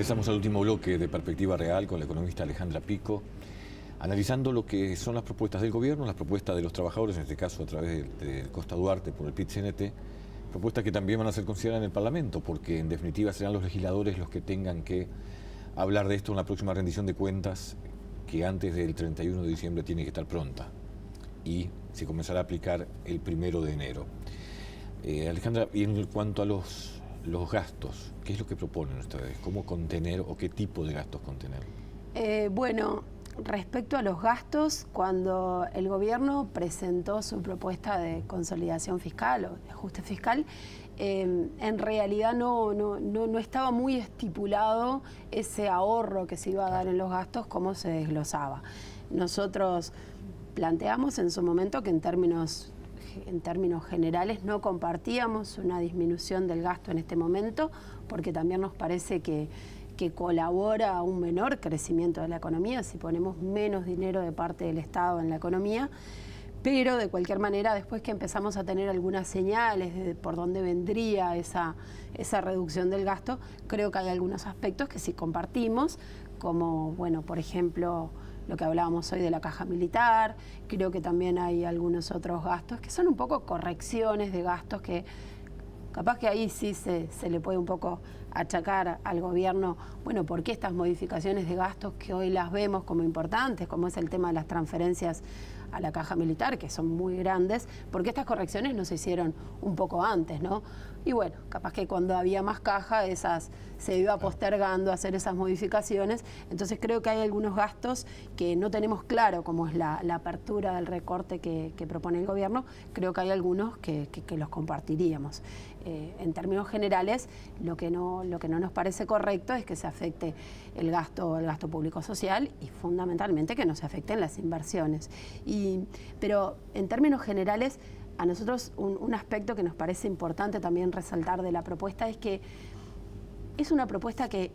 Ingresamos al último bloque de Perspectiva Real con la economista Alejandra Pico, analizando lo que son las propuestas del gobierno, las propuestas de los trabajadores, en este caso a través de Costa Duarte por el PIT-CNT, propuestas que también van a ser consideradas en el Parlamento, porque en definitiva serán los legisladores los que tengan que hablar de esto en la próxima rendición de cuentas, que antes del 31 de diciembre tiene que estar pronta y se comenzará a aplicar el 1 de enero. Alejandra, y en cuanto a los gastos, ¿qué es lo que proponen ustedes? ¿Cómo contener o qué tipo de gastos contener? Bueno, respecto a los gastos, cuando el gobierno presentó su propuesta de consolidación fiscal o de ajuste fiscal, en realidad no estaba muy estipulado ese ahorro que se iba a dar en los gastos, cómo se desglosaba. Nosotros planteamos en su momento que en términos generales no compartíamos una disminución del gasto en este momento, porque también nos parece que colabora a un menor crecimiento de la economía si ponemos menos dinero de parte del Estado en la economía, pero de cualquier manera después que empezamos a tener algunas señales de por dónde vendría esa reducción del gasto, creo que hay algunos aspectos que sí compartimos, como, bueno, por ejemplo, lo que hablábamos hoy de la caja militar. Creo que también hay algunos otros gastos que son un poco correcciones de gastos que capaz que ahí sí se le puede un poco achacar al gobierno, bueno, ¿por qué estas modificaciones de gastos que hoy las vemos como importantes, como es el tema de las transferencias a la caja militar, que son muy grandes, por qué estas correcciones no se hicieron un poco antes, ¿no? Y bueno, capaz que cuando había más caja, se iba postergando hacer esas modificaciones. Entonces creo que hay algunos gastos que no tenemos claro, como es la apertura del recorte que propone el gobierno. Creo que hay algunos que los compartiríamos. En términos generales, lo que no nos parece correcto es que se afecte el gasto público social y fundamentalmente que no se afecten las inversiones. Pero en términos generales, a nosotros un aspecto que nos parece importante también resaltar de la propuesta es que es una propuesta que,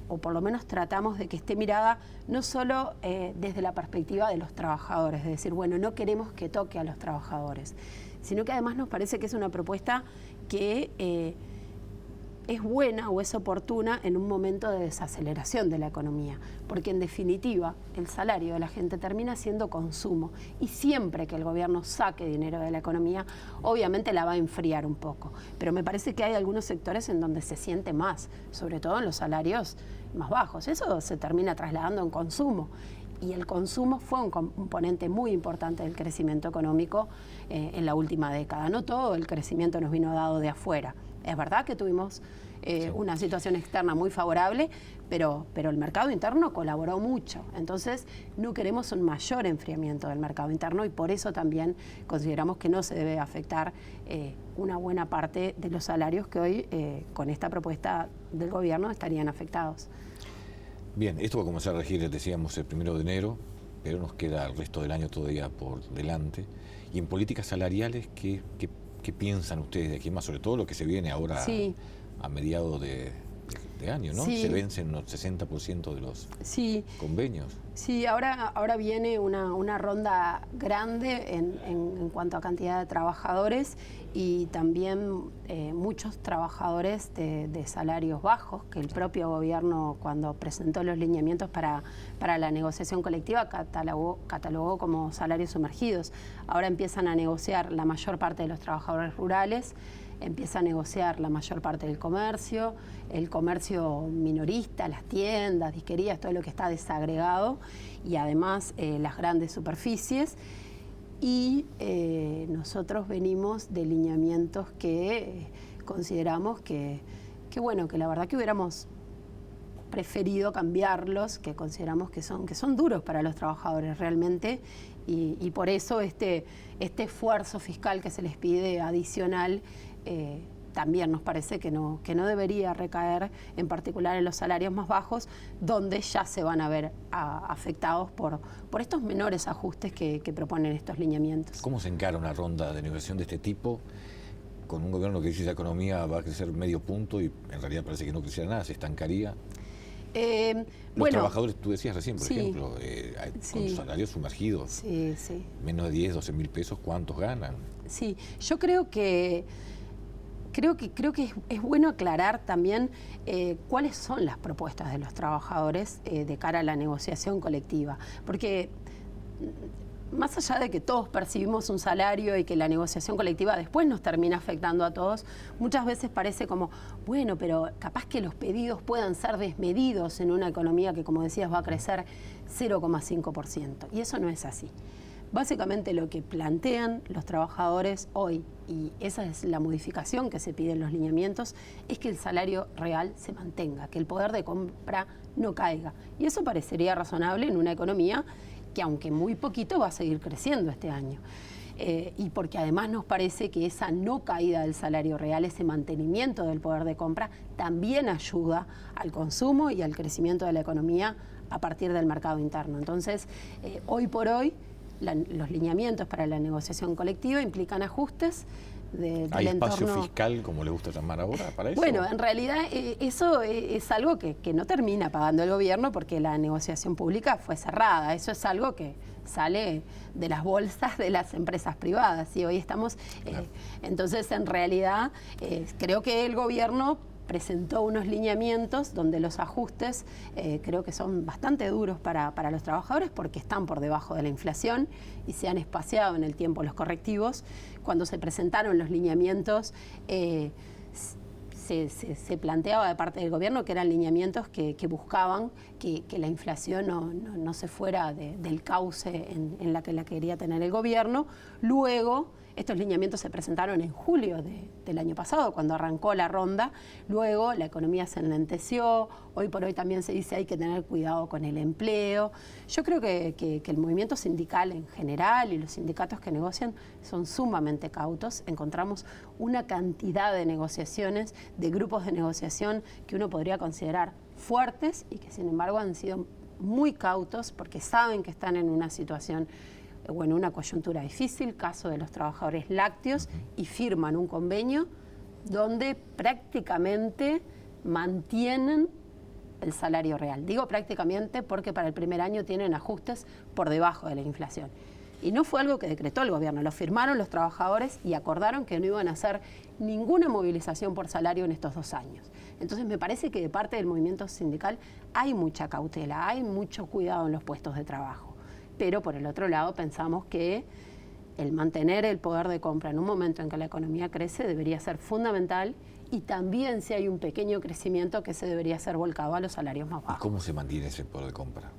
o por lo menos tratamos de que esté mirada no solo desde la perspectiva de los trabajadores, es decir, bueno, no queremos que toque a los trabajadores, sino que además nos parece que es una propuesta que es buena o es oportuna en un momento de desaceleración de la economía, porque en definitiva el salario de la gente termina siendo consumo y siempre que el gobierno saque dinero de la economía, obviamente la va a enfriar un poco, pero me parece que hay algunos sectores en donde se siente más, sobre todo en los salarios más bajos, eso se termina trasladando en consumo. Y el consumo fue un componente muy importante del crecimiento económico en la última década. No todo el crecimiento nos vino dado de afuera. Es verdad que tuvimos una situación externa muy favorable, pero el mercado interno colaboró mucho. Entonces, no queremos un mayor enfriamiento del mercado interno y por eso también consideramos que no se debe afectar una buena parte de los salarios que hoy, con esta propuesta del gobierno, estarían afectados. Bien, esto va a comenzar a regir, decíamos, el 1 de enero, pero nos queda el resto del año todavía por delante. Y en políticas salariales, ¿qué piensan ustedes de aquí más? Sobre todo lo que se viene ahora a mediados de año, ¿no? Sí. Se vencen los 60% de los convenios. Sí, ahora viene una ronda grande en cuanto a cantidad de trabajadores y también muchos trabajadores de salarios bajos, que el propio gobierno, cuando presentó los lineamientos para la negociación colectiva, catalogó como salarios sumergidos. Ahora empiezan a negociar la mayor parte de los trabajadores rurales, empieza a negociar la mayor parte del comercio, el comercio minorista, las tiendas, disquerías, todo lo que está desagregado y además las grandes superficies. Y nosotros venimos de lineamientos que consideramos que la verdad que hubiéramos preferido cambiarlos, que consideramos que son duros para los trabajadores realmente y por eso este esfuerzo fiscal que se les pide adicional también nos parece que no debería recaer en particular en los salarios más bajos, donde ya se van a ver afectados por estos menores ajustes que proponen estos lineamientos. ¿Cómo se encara una ronda de negociación de este tipo con un gobierno que dice que la economía va a crecer medio punto y en realidad parece que no creciera nada, se estancaría? Los trabajadores, tú decías recién, por ejemplo, con salarios sumergidos, menos de 10, 12 mil pesos, ¿cuántos ganan? Sí, yo creo que creo que es bueno aclarar también cuáles son las propuestas de los trabajadores de cara a la negociación colectiva, porque más allá de que todos percibimos un salario y que la negociación colectiva después nos termina afectando a todos, muchas veces parece como, bueno, pero capaz que los pedidos puedan ser desmedidos en una economía que, como decías, va a crecer 0,5%. Y eso no es así. Básicamente lo que plantean los trabajadores hoy, y esa es la modificación que se pide en los lineamientos, es que el salario real se mantenga, que el poder de compra no caiga. Y eso parecería razonable en una economía que, aunque muy poquito, va a seguir creciendo este año. Y porque además nos parece que esa no caída del salario real, ese mantenimiento del poder de compra, también ayuda al consumo y al crecimiento de la economía a partir del mercado interno. Entonces, hoy por hoy, los lineamientos para la negociación colectiva implican ajustes del ¿Hay espacio entorno fiscal, como le gusta llamar ahora, para eso? Bueno, en realidad eso es algo que no termina pagando el gobierno porque la negociación pública fue cerrada. Eso es algo que sale de las bolsas de las empresas privadas. Y hoy estamos... Claro. Entonces, en realidad, creo que el gobierno presentó unos lineamientos donde los ajustes creo que son bastante duros para los trabajadores porque están por debajo de la inflación y se han espaciado en el tiempo los correctivos. Cuando se presentaron los lineamientos, se planteaba de parte del gobierno que eran lineamientos que buscaban que la inflación no se fuera del cauce en la que la quería tener el gobierno. Luego, estos lineamientos se presentaron en julio del año pasado, cuando arrancó la ronda. Luego la economía se enlenteció. Hoy por hoy también se dice hay que tener cuidado con el empleo. Yo creo que el movimiento sindical en general y los sindicatos que negocian son sumamente cautos. Encontramos una cantidad de negociaciones, de grupos de negociación que uno podría considerar fuertes y que sin embargo han sido muy cautos porque saben que están en una situación o en una coyuntura difícil, caso de los trabajadores lácteos, y firman un convenio donde prácticamente mantienen el salario real. Digo prácticamente porque para el primer año tienen ajustes por debajo de la inflación. Y no fue algo que decretó el gobierno, lo firmaron los trabajadores y acordaron que no iban a hacer ninguna movilización por salario en estos 2 años. Entonces me parece que de parte del movimiento sindical hay mucha cautela, hay mucho cuidado en los puestos de trabajo. Pero por el otro lado pensamos que el mantener el poder de compra en un momento en que la economía crece debería ser fundamental y también si hay un pequeño crecimiento que se debería ser volcado a los salarios más bajos. ¿Y cómo se mantiene ese poder de compra?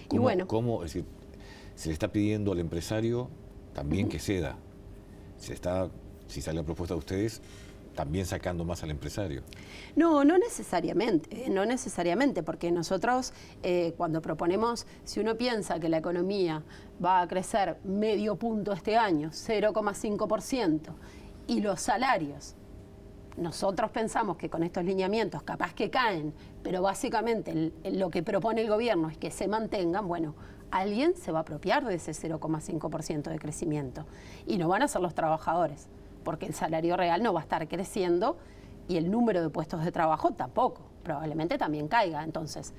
Y bueno, es decir, se le está pidiendo al empresario también que ceda. Si sale la propuesta de ustedes, también sacando más al empresario. No necesariamente, porque nosotros cuando proponemos, si uno piensa que la economía va a crecer medio punto este año, 0,5%, y los salarios, nosotros pensamos que con estos lineamientos capaz que caen, pero básicamente lo que propone el gobierno es que se mantengan, bueno, alguien se va a apropiar de ese 0,5% de crecimiento y no van a ser los trabajadores, porque el salario real no va a estar creciendo y el número de puestos de trabajo tampoco, probablemente también caiga. Entonces,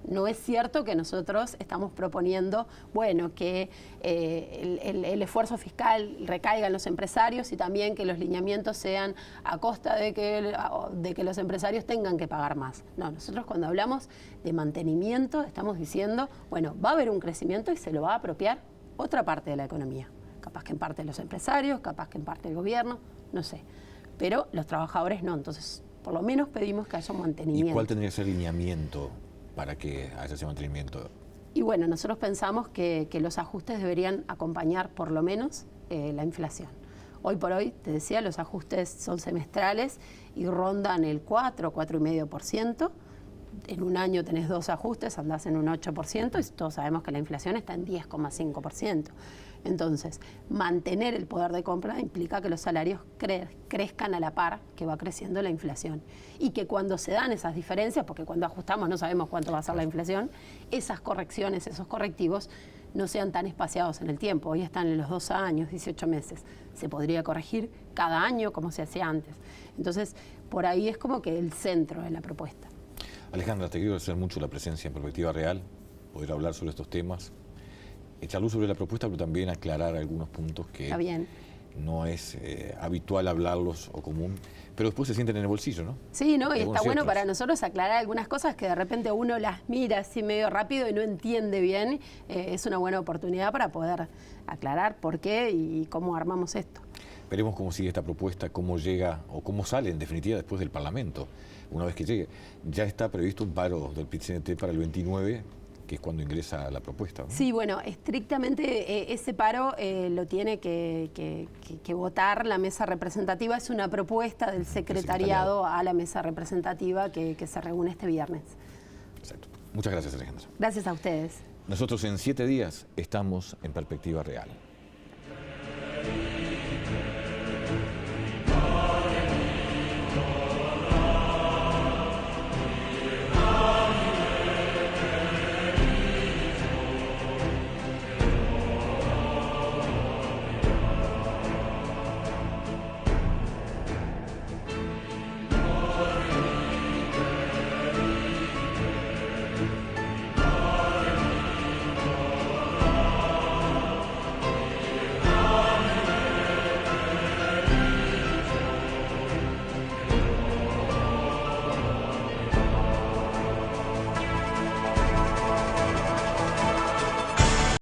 no es cierto que nosotros estamos proponiendo, bueno, que el esfuerzo fiscal recaiga en los empresarios y también que los lineamientos sean a costa de que los empresarios tengan que pagar más. No, nosotros cuando hablamos de mantenimiento estamos diciendo, bueno, va a haber un crecimiento y se lo va a apropiar otra parte de la economía. Capaz que en parte los empresarios, capaz que en parte el gobierno, no sé. Pero los trabajadores no, entonces por lo menos pedimos que haya un mantenimiento. ¿Y cuál tendría que ser el lineamiento para que haya ese mantenimiento? Y bueno, nosotros pensamos que los ajustes deberían acompañar por lo menos la inflación. Hoy por hoy, te decía, los ajustes son semestrales y rondan el 4,5%. En un año tenés 2 ajustes, andás en un 8% y todos sabemos que la inflación está en 10,5%. Entonces, mantener el poder de compra implica que los salarios crezcan a la par que va creciendo la inflación. Y que cuando se dan esas diferencias, porque cuando ajustamos no sabemos cuánto va a ser la inflación, esas correcciones, esos correctivos, no sean tan espaciados en el tiempo. Hoy están en los 2 años, 18 meses. Se podría corregir cada año como se hacía antes. Entonces, por ahí es como que el centro de la propuesta. Alejandra, te quiero agradecer mucho la presencia en Perspectiva Real, poder hablar sobre estos temas, echar luz sobre la propuesta, pero también aclarar algunos puntos que no es habitual hablarlos o común, pero después se sienten en el bolsillo, ¿no? Sí, ¿no? Y Algunos está y bueno otros. para nosotros aclarar algunas cosas que de repente uno las mira así medio rápido y no entiende bien. Es una buena oportunidad para poder aclarar por qué y cómo armamos esto. Veremos cómo sigue esta propuesta, cómo llega o cómo sale en definitiva después del Parlamento, una vez que llegue. Ya está previsto un paro del PIT-CNT para el 29, que es cuando ingresa la propuesta, ¿no? Sí, bueno, estrictamente ese paro lo tiene que votar la mesa representativa. Es una propuesta del secretariado a la mesa representativa que se reúne este viernes. Exacto. Muchas gracias, Alejandra. Gracias a ustedes. Nosotros en 7 días estamos en Perspectiva Real.